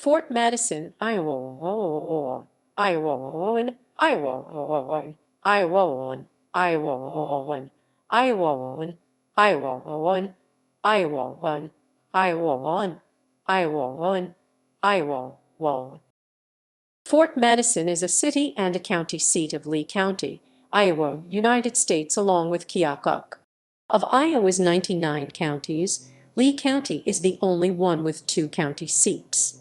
Fort Madison, Iowa, Iowa, Iowa, Iowa, Iowa, Iowa, Iowa, Iowa, Iowa, Iowa, Iowa. Fort Madison is a city and a county seat of Lee County, Iowa, United States, along with Keokuk. Of Iowa's 99 counties, Lee County is the only one with two county seats.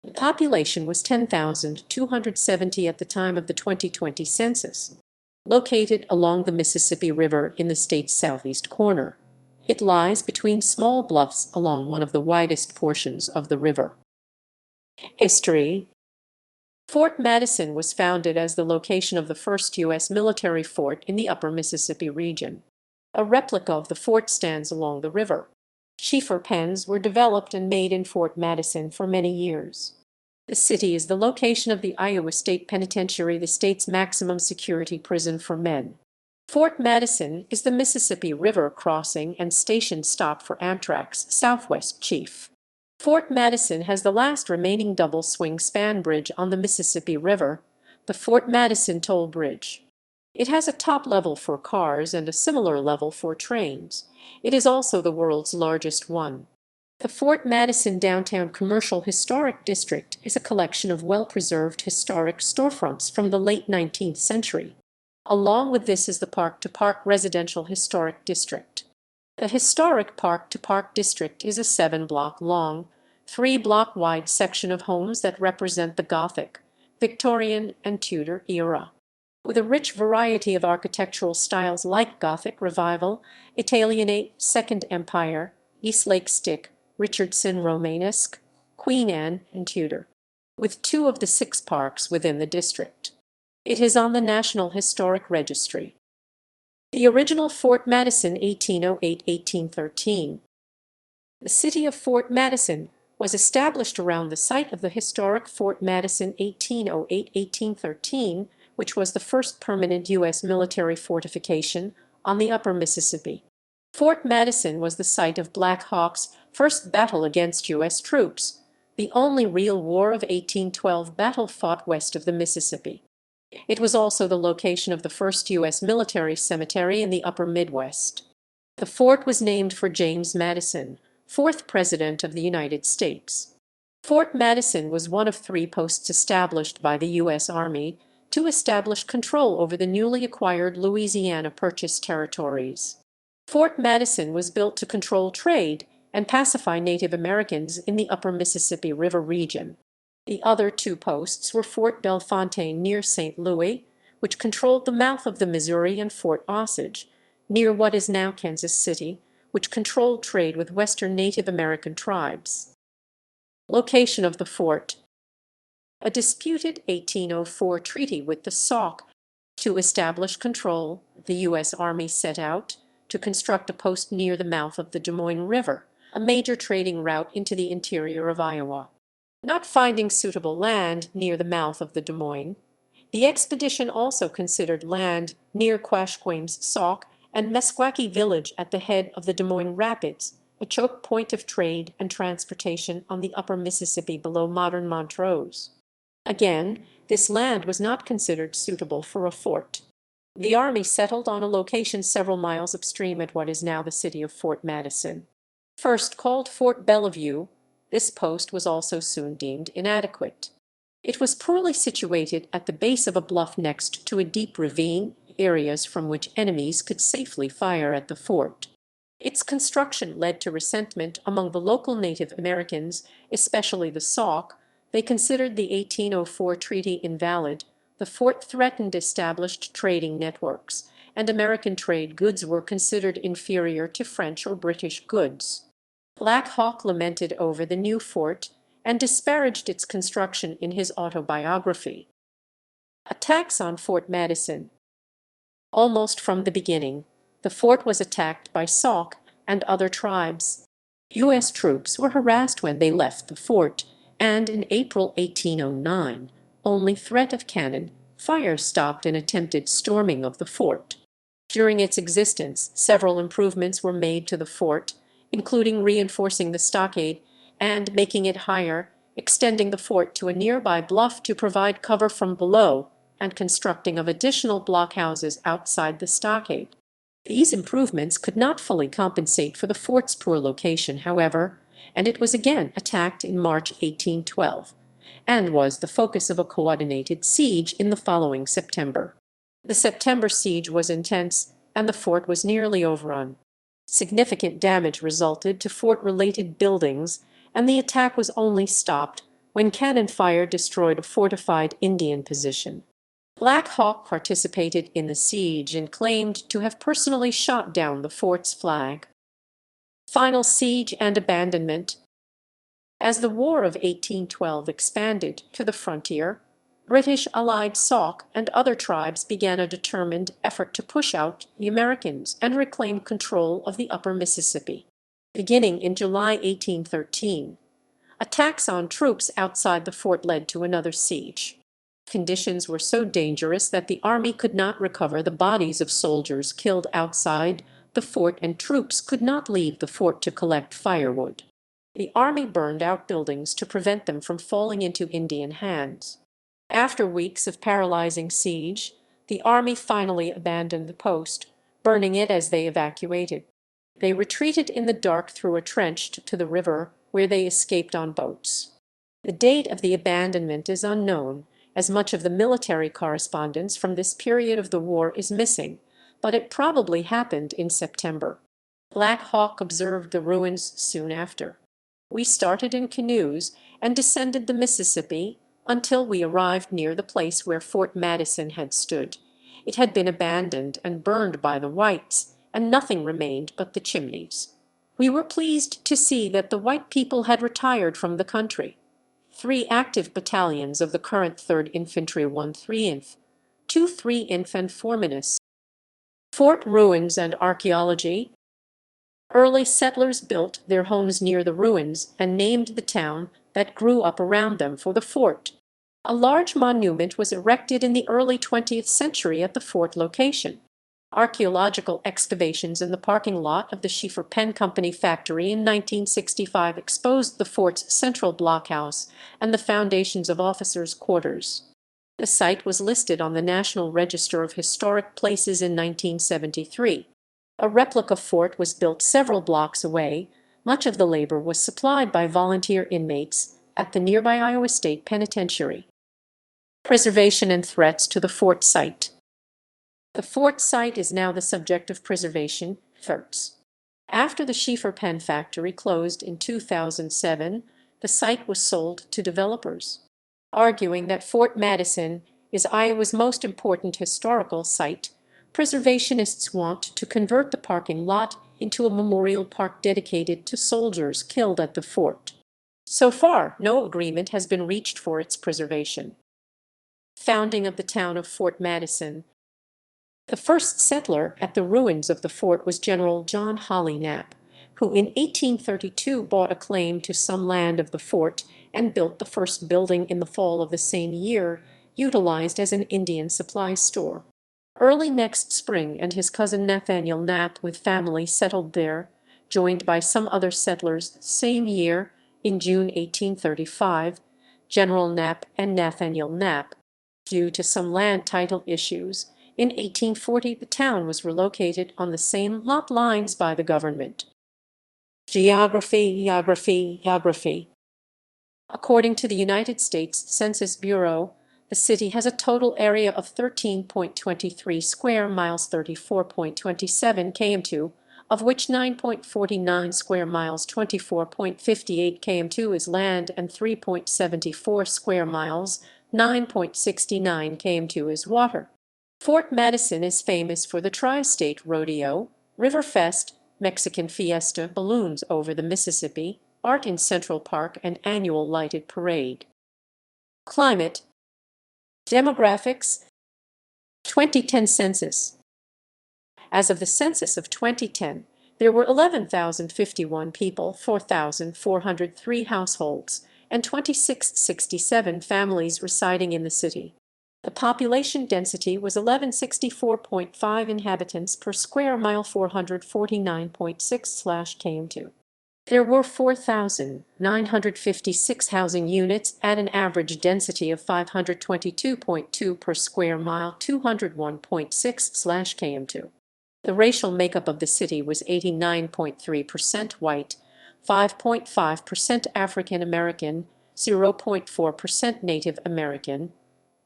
The population was 10,270 at the time of the 2020 census. Located along the Mississippi River in the state's southeast corner, it lies between small bluffs along one of the widest portions of the river. History. Fort Madison was founded as the location of the first U.S. military fort in the upper Mississippi region. A replica of the fort stands along the river. Schieffer pens were developed and made in Fort Madison for many years. The city is the location of the Iowa State Penitentiary, the state's maximum security prison for men. Fort Madison is the Mississippi River crossing and station stop for Amtrak's Southwest Chief. Fort Madison has the last remaining double-swing span bridge on the Mississippi River, the Fort Madison Toll Bridge. It has a top level for cars and a similar level for trains. It is also the world's largest one. The Fort Madison Downtown Commercial Historic District is a collection of well-preserved historic storefronts from the late 19th century. Along with this is the Park-to-Park Residential Historic District. The Historic Park-to-Park District is a 7-block long, 3-block wide section of homes that represent the Gothic, Victorian, and Tudor era. With a rich variety of architectural styles like Gothic Revival, Italianate, Second Empire, Eastlake Stick, Richardson Romanesque, Queen Anne, and Tudor, with 2 of the 6 parks within the district. It is on the National Historic Registry. The original Fort Madison, 1808–1813. The city of Fort Madison was established around the site of the historic Fort Madison, 1808–1813, which was the first permanent U.S. military fortification on the upper Mississippi. Fort Madison was the site of Black Hawk's first battle against U.S. troops, the only real War of 1812 battle fought west of the Mississippi. It was also the location of the first U.S. military cemetery in the upper Midwest. The fort was named for James Madison, 4th President of the United States. Fort Madison was one of 3 posts established by the U.S. Army to establish control over the newly acquired Louisiana Purchase territories. Fort Madison was built to control trade and pacify Native Americans in the upper Mississippi River region. The other 2 posts were Fort Bellefontaine near St. Louis, which controlled the mouth of the Missouri, and Fort Osage, near what is now Kansas City, which controlled trade with western Native American tribes. Location of the fort. A disputed 1804 treaty with the Sauk to establish control, the U.S. Army set out to construct a post near the mouth of the Des Moines River, a major trading route into the interior of Iowa. Not finding suitable land near the mouth of the Des Moines, the expedition also considered land near Quashquame's Sauk and Meskwaki Village at the head of the Des Moines Rapids, a choke point of trade and transportation on the upper Mississippi below modern Montrose. Again, this land was not considered suitable for a fort. The Army settled on a location several miles upstream at what is now the city of Fort Madison. First called Fort Bellevue, this post was also soon deemed inadequate. It was poorly situated at the base of a bluff next to a deep ravine, areas from which enemies could safely fire at the fort. Its construction led to resentment among the local Native Americans, especially the Sauk. They considered the 1804 treaty invalid. The fort threatened established trading networks, and American trade goods were considered inferior to French or British goods. Black Hawk lamented over the new fort and disparaged its construction in his autobiography. Attacks on Fort Madison. Almost from the beginning, the fort was attacked by Sauk and other tribes. U.S. troops were harassed when they left the fort, and in April 1809, only threat of cannon fire stopped an attempted storming of the fort. During its existence, several improvements were made to the fort, including reinforcing the stockade and making it higher extending the fort to a nearby bluff to provide cover from below, and constructing of additional blockhouses outside the stockade. These improvements could not fully compensate for the fort's poor location, however, and it was again attacked in March 1812, and was the focus of a coordinated siege in the following September. The September siege was intense, and the fort was nearly overrun. Significant damage resulted to fort-related buildings, and the attack was only stopped when cannon fire destroyed a fortified Indian position. Black Hawk participated in the siege and claimed to have personally shot down the fort's flag. Final siege and abandonment. As the War of 1812 expanded to the frontier, British allied Sauk and other tribes began a determined effort to push out the Americans and reclaim control of the upper Mississippi. Beginning in July 1813, attacks on troops outside the fort led to another siege. Conditions were so dangerous that the army could not recover the bodies of soldiers killed outside the fort, and troops could not leave the fort to collect firewood. The army burned out buildings to prevent them from falling into Indian hands. After weeks of paralyzing siege, the army finally abandoned the post, burning it as they evacuated. They retreated in the dark through a trench to the river, where they escaped on boats. The date of the abandonment is unknown, as much of the military correspondence from this period of the war is missing, but it probably happened in September. Black Hawk observed the ruins soon after. We started in canoes and descended the Mississippi until we arrived near the place where Fort Madison had stood. It had been abandoned and burned by the whites, and nothing remained but the chimneys. We were pleased to see that the white people had retired from the country. 3 active battalions of the current 3rd Infantry, 1 3th, 2 3th, and 4 Minus. Fort ruins and archaeology. Early settlers built their homes near the ruins and named the town that grew up around them for the fort. A large monument was erected in the early 20th century at the fort location. Archaeological excavations in the parking lot of the Schiefer Pen Company factory in 1965 exposed the fort's central blockhouse and the foundations of officers' quarters. The site was listed on the National Register of Historic Places in 1973. A replica fort was built several blocks away. Much of the labor was supplied by volunteer inmates at the nearby Iowa State Penitentiary. Preservation and threats to the fort site. The fort site is now the subject of preservation efforts. After the Schiefer Pen factory closed in 2007, the site was sold to developers. Arguing that Fort Madison is Iowa's most important historical site, preservationists want to convert the parking lot into a memorial park dedicated to soldiers killed at the fort. So far, no agreement has been reached for its preservation. Founding of the town of Fort Madison. The first settler at the ruins of the fort was General John Holly Knapp, who in 1832 bought a claim to some land of the fort and built the first building in the fall of the same year, utilized as an Indian supply store. Early next spring, and his cousin Nathaniel Knapp with family settled there, joined by some other settlers the same year. In June 1835, General Knapp and Nathaniel Knapp, due to some land title issues, in 1840 the town was relocated on the same lot lines by the government. Geography. According to the United States Census Bureau, the city has a total area of 13.23 square miles, 34.27 km2, of which 9.49 square miles, 24.58 km2 is land, and 3.74 square miles, 9.69 km2 is water. Fort Madison is famous for the Tri-State Rodeo, Riverfest, Mexican Fiesta, balloons over the Mississippi, art in Central Park, and annual lighted parade. Climate. Demographics. 2010 census. As of the census of 2010, there were 11,051 people, 4,403 households, and 2,667 families residing in the city. The population density was 1164.5 inhabitants per square mile, 449.6/km2. There were 4,956 housing units at an average density of 522.2 per square mile, 201.6/km2. The racial makeup of the city was 89.3% white, 5.5% African American, 0.4% Native American,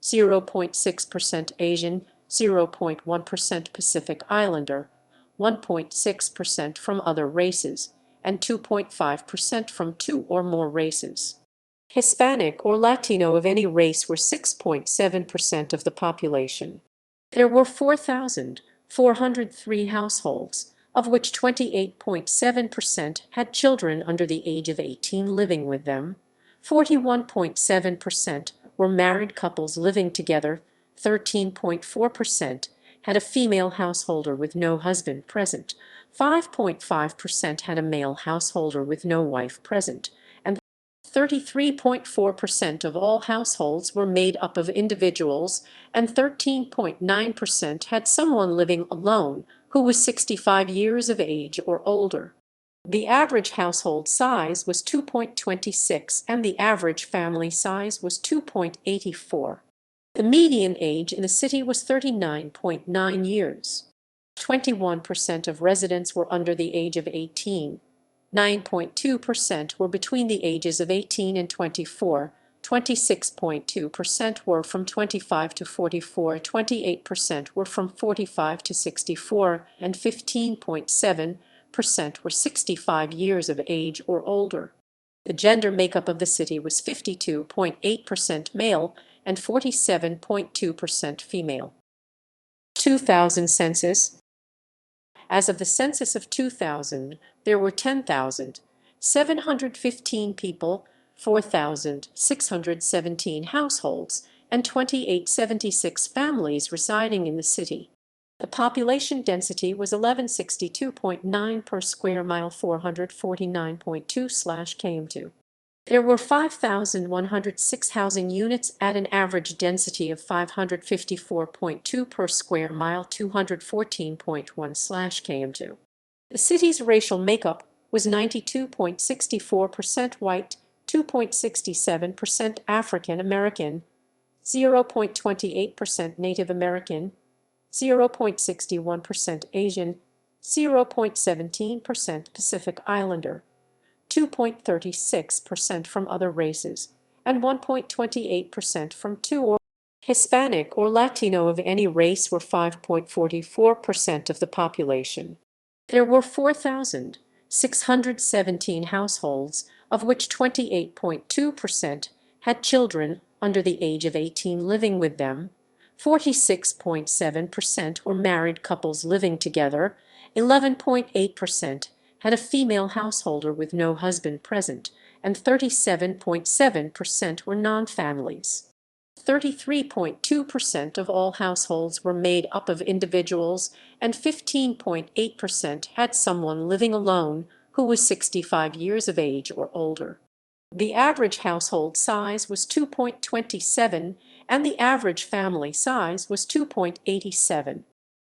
0.6% Asian, 0.1% Pacific Islander, 1.6% from other races, and 2.5% from two or more races. Hispanic or Latino of any race were 6.7% of the population. There were 4,403 households, of which 28.7% had children under the age of 18 living with them, 41.7% were married couples living together, 13.4% had a female householder with no husband present, 5.5% had a male householder with no wife present, and 33.4% of all households were made up of individuals, and 13.9% had someone living alone who was 65 years of age or older. The average household size was 2.26 and the average family size was 2.84. The median age in the city was 39.9 years. 21% of residents were under the age of 18. 9.2% were between the ages of 18 and 24. 26.2% were from 25 to 44. 28% were from 45 to 64. And 15.7% were 65 years of age or older. The gender makeup of the city was 52.8% male and 47.2% female. 2000 census. As of the census of 2000, there were 10,715 people, 4,617 households, and 2,876 families residing in the city. The population density was 1162.9 per square mile, 449.2/km2. There were 5,106 housing units at an average density of 554.2 per square mile, 214.1/km2. The city's racial makeup was 92.64% white, 2.67% African American, 0.28% Native American, 0.61% Asian, 0.17% Pacific Islander, 2.36% from other races, and 1.28% from two or Hispanic or Latino of any race were 5.44% of the population. There were 4,617 households, of which 28.2% had children under the age of 18 living with them, 46.7% were married couples living together, 11.8% had a female householder with no husband present, and 37.7% were non-families. 33.2% of all households were made up of individuals, and 15.8% had someone living alone who was 65 years of age or older. The average household size was 2.27, and the average family size was 2.87.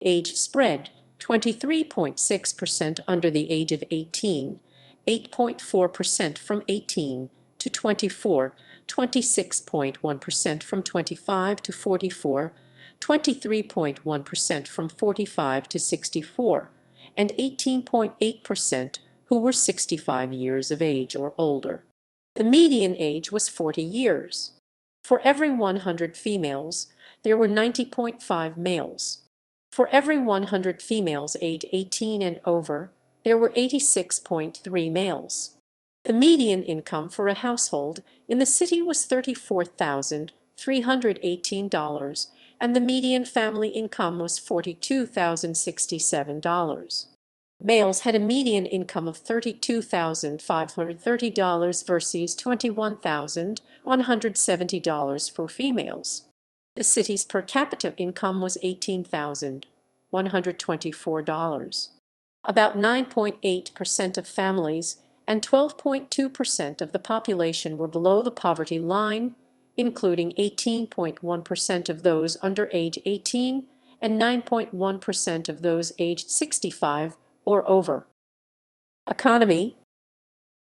Age spread: 23.6% under the age of 18, 8.4% from 18 to 24, 26.1% from 25 to 44, 23.1% from 45 to 64, and 18.8% who were 65 years of age or older. The median age was 40 years. For every 100 females, there were 90.5 males. For every 100 females aged 18 and over, there were 86.3 males. The median income for a household in the city was $34,318, and the median family income was $42,067. Males had a median income of $32,530 versus $21,170 for females. The city's per capita income was $18,124. About 9.8% of families and 12.2% of the population were below the poverty line, including 18.1% of those under age 18 and 9.1% of those aged 65 or over. Economy.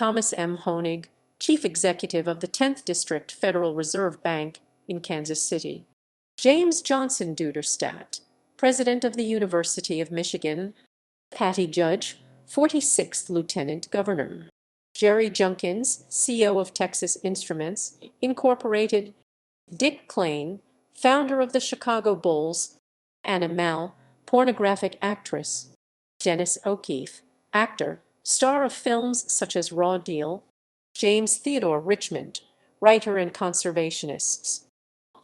Thomas M. Honig, Chief Executive of the 10th District Federal Reserve Bank in Kansas City. James Johnson Duderstadt, President of the University of Michigan. Patty Judge, 46th Lieutenant Governor. Jerry Junkins, CEO of Texas Instruments, Incorporated. Dick Clayne, founder of the Chicago Bulls. Anna Mal, pornographic actress. Dennis O'Keefe, actor, star of films such as Raw Deal. James Theodore Richmond, writer and conservationist.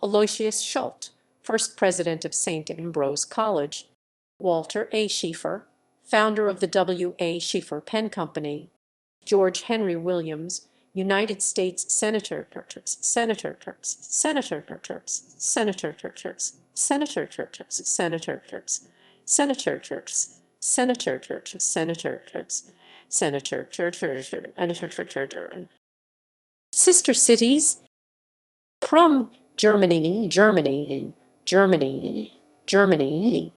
Aloysius Schult, first president of St. Ambrose College. Walter A. Schieffer, founder of the W. A. Schieffer Pen Company. George Henry Williams, United States Senator, Senator, Senator, Senator, Senator, Senator, Senator. Sister cities: Prum, Germany, Germany, Germany, Germany.